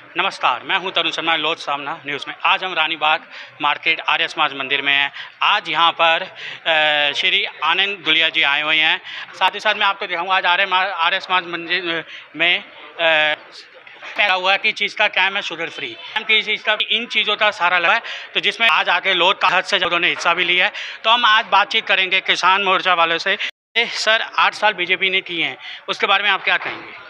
नमस्कार, मैं हूं तरुण शर्मा, लोध सामना न्यूज़ में। आज हम रानी बाग मार्केट आर्य समाज मंदिर में हैं। आज यहां पर श्री आनंद दुलिया जी आए हुए हैं। साथ ही साथ मैं आपको दिखाऊंगा आज आर्य समाज मंदिर में लगा हुआ है कि चीज़ का कैम है शुगर फ्री। की चीज़ का इन चीज़ों का सारा लगा है, तो जिसमें आज आके लोध का हद से जब उन्होंने हिस्सा भी लिया है। तो हम आज बातचीत करेंगे किसान मोर्चा वालों से। सर, 8 साल बीजेपी ने किए हैं, उसके बारे में आप क्या कहेंगे?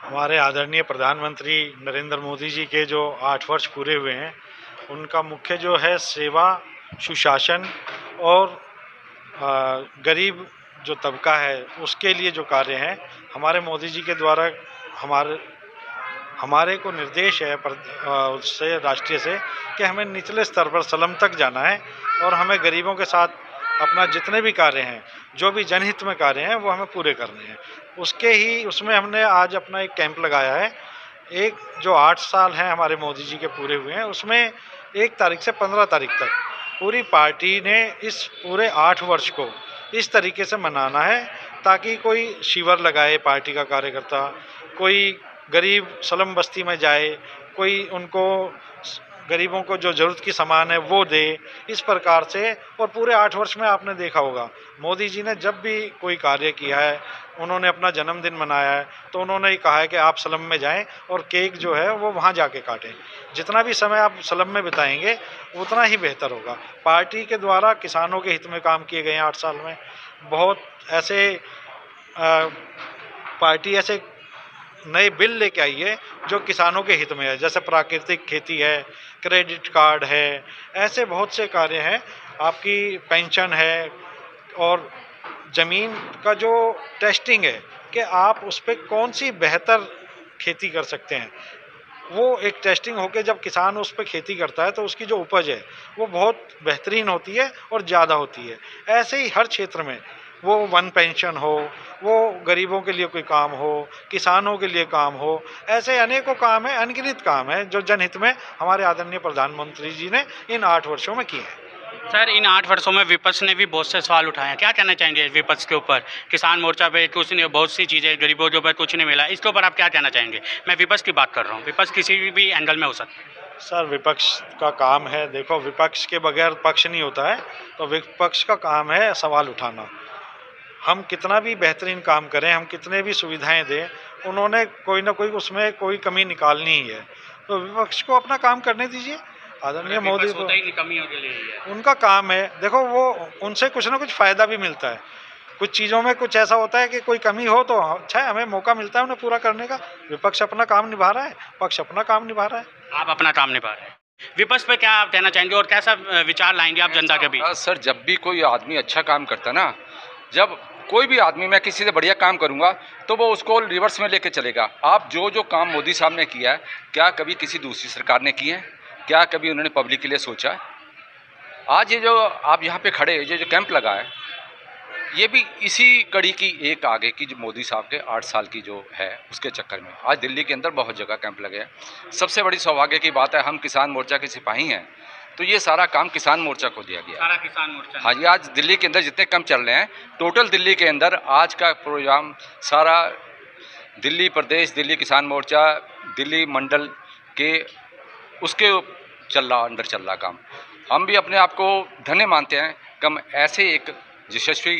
हमारे आदरणीय प्रधानमंत्री नरेंद्र मोदी जी के जो 8 वर्ष पूरे हुए हैं, उनका मुख्य जो है सेवा, सुशासन और गरीब जो तबका है उसके लिए जो कार्य हैं, हमारे मोदी जी के द्वारा हमारे को निर्देश है उससे राष्ट्रीय से कि हमें निचले स्तर पर स्लम तक जाना है और हमें गरीबों के साथ अपना जितने भी कार्य हैं, जो भी जनहित में कार्य हैं, वो हमें पूरे करने हैं। उसमें हमने आज अपना एक कैंप लगाया है। एक जो 8 साल हैं हमारे मोदी जी के पूरे हुए हैं, उसमें 1 तारीख से 15 तारीख तक पूरी पार्टी ने इस पूरे 8 वर्ष को इस तरीके से मनाना है ताकि कोई शिविर लगाए पार्टी का कार्यकर्ता, कोई गरीब स्लम बस्ती में जाए, कोई उनको गरीबों को जो ज़रूरत की सामान है वो दे, इस प्रकार से। और पूरे 8 वर्ष में आपने देखा होगा मोदी जी ने जब भी कोई कार्य किया है, उन्होंने अपना जन्मदिन मनाया है तो उन्होंने ही कहा है कि आप स्लम में जाएं और केक जो है वो वहाँ जाके काटें। जितना भी समय आप स्लम में बिताएंगे उतना ही बेहतर होगा। पार्टी के द्वारा किसानों के हित में काम किए गए हैं 8 साल में। बहुत ऐसे पार्टी ऐसे नए बिल लेके आई है जो किसानों के हित में है, जैसे प्राकृतिक खेती है, क्रेडिट कार्ड है, ऐसे बहुत से कार्य हैं। आपकी पेंशन है और ज़मीन का जो टेस्टिंग है कि आप उस पर कौन सी बेहतर खेती कर सकते हैं, वो एक टेस्टिंग होके जब किसान उस पर खेती करता है तो उसकी जो उपज है वो बहुत बेहतरीन होती है और ज़्यादा होती है। ऐसे ही हर क्षेत्र में, वो वन पेंशन हो, वो गरीबों के लिए कोई काम हो, किसानों के लिए काम हो, ऐसे अनेकों काम हैं, अनगिनत काम हैं जो जनहित में हमारे आदरणीय प्रधानमंत्री जी ने इन 8 वर्षों में किए हैं। सर, इन 8 वर्षों में विपक्ष ने भी बहुत से सवाल उठाए हैं, क्या कहना चाहेंगे विपक्ष के ऊपर? किसान मोर्चा पे कुछ नहीं, बहुत सी चीज़ें, गरीबों के ऊपर कुछ नहीं मिला, इसके ऊपर आप क्या कहना चाहेंगे? मैं विपक्ष की बात कर रहा हूँ, विपक्ष किसी भी एंगल में हो सकता है। सर, विपक्ष का काम है, देखो विपक्ष के बगैर पक्ष नहीं होता है, तो विपक्ष का काम है सवाल उठाना। हम कितना भी बेहतरीन काम करें, हम कितने भी सुविधाएं दें, उन्होंने कोई ना कोई उसमें कोई कमी निकालनी ही है। तो विपक्ष को अपना काम करने दीजिए। आदरणीय मोदी को उनका काम है, देखो वो उनसे कुछ ना कुछ फ़ायदा भी मिलता है। कुछ चीज़ों में कुछ ऐसा होता है कि कोई कमी हो तो अच्छा है, हमें मौका मिलता है उन्हें पूरा करने का। विपक्ष अपना काम निभा रहा है, पक्ष अपना काम निभा रहा है। आप अपना काम निभा रहे हैं, विपक्ष पे क्या आप कहना चाहेंगे और कैसा विचार लाएंगे आप जनता के बीच? सर, जब भी कोई आदमी अच्छा काम करता है ना, जब कोई भी आदमी, मैं किसी से बढ़िया काम करूंगा तो वो उसको रिवर्स में लेके चलेगा। आप जो काम मोदी साहब ने किया है, क्या कभी किसी दूसरी सरकार ने किया है? क्या कभी उन्होंने पब्लिक के लिए सोचा है? आज ये जो आप यहाँ पे खड़े, ये जो कैंप लगा है, ये भी इसी कड़ी की एक आगे की जो मोदी साहब के 8 साल की जो है उसके चक्कर में आज दिल्ली के अंदर बहुत जगह कैंप लगे हैं। सबसे बड़ी सौभाग्य की बात है, हम किसान मोर्चा के सिपाही हैं, तो ये सारा काम किसान मोर्चा को दिया गया। सारा किसान मोर्चा? हाँ जी, आज दिल्ली के अंदर जितने कैंप चल रहे हैं, टोटल दिल्ली के अंदर आज का प्रोग्राम सारा दिल्ली प्रदेश, दिल्ली किसान मोर्चा, दिल्ली मंडल के उसके अंदर चल रहा काम। हम भी अपने आप को धन्य मानते हैं कि हम ऐसे एक यशस्वी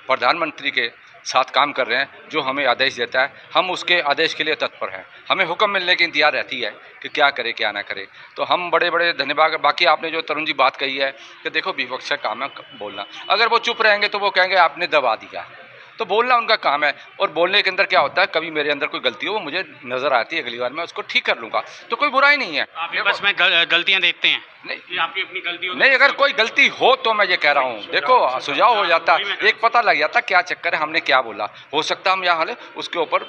प्रधानमंत्री के साथ काम कर रहे हैं जो हमें आदेश देता है, हम उसके आदेश के लिए तत्पर हैं। हमें हुक्म मिलने की इंतजार रहती है कि क्या करे क्या ना करे, तो हम बड़े बड़े धन्यवाद। बाकी आपने जो तरुण जी बात कही है कि देखो विपक्ष का काम है बोलना, अगर वो चुप रहेंगे तो वो कहेंगे आपने दबा दिया, तो बोलना उनका काम है। और बोलने के अंदर क्या होता है, कभी मेरे अंदर कोई गलती हो वो मुझे नज़र आती है, अगली बार मैं उसको ठीक कर लूँगा, तो कोई बुराई नहीं है। आप विपक्ष में गलतियाँ देखते हैं? नहीं, आपकी अपनी गलती हो नहीं, अगर कोई गलती हो तो मैं ये कह रहा हूँ, देखो सुझाव हो जाता, एक पता लग जाता क्या चक्कर है, हमने क्या बोला, हो सकता हम यहाँ हाल उसके ऊपर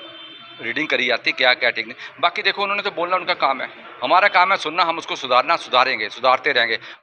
रीडिंग करी जाती क्या क्या टेक्निक। बाकी देखो उन्होंने तो बोलना उनका काम है, हमारा काम है सुनना, हम उसको सुधारना, सुधारेंगे, सुधारते रहेंगे।